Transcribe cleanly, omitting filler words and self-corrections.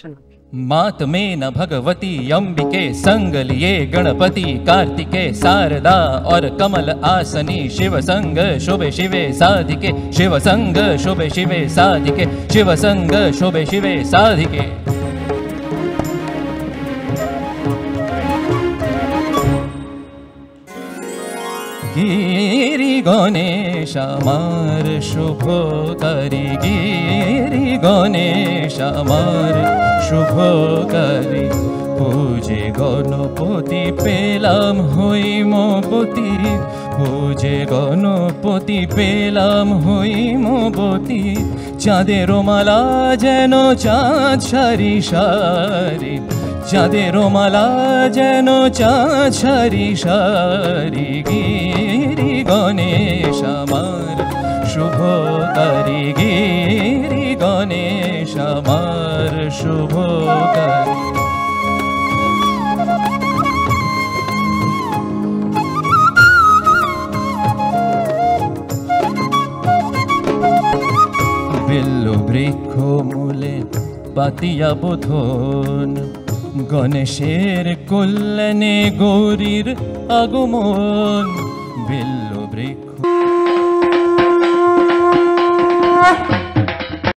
मात में न भगवती अंबिके संग लिए गणपति कार्तिके शारदा और कमल आसनी शिव संग शोभे शिवे साधिके शिव संग शोभे शिवे साधिके शिव संग शोभे शिवे साधिके गिरि गणेश আমার শুভকারী गिरि गणेश আমার শুভকারী पूजे गणपति पेलाम হৈমবতী पूजे गणपति पेलाम হৈমবতী চাঁদের মালা যেন চাঁদ সারি সারি চাঁদের মালা যেন চাঁদ সারি সারি গিরি গণেশ আমার শুভকারী গিরি গণেশ আমার শুভকারী বেল্ল বৃক্ষ মূলে পাতিয়া বোধন গণেশের কল্যাণে গৌরীর আগমন বেল্ল বৃক্ষ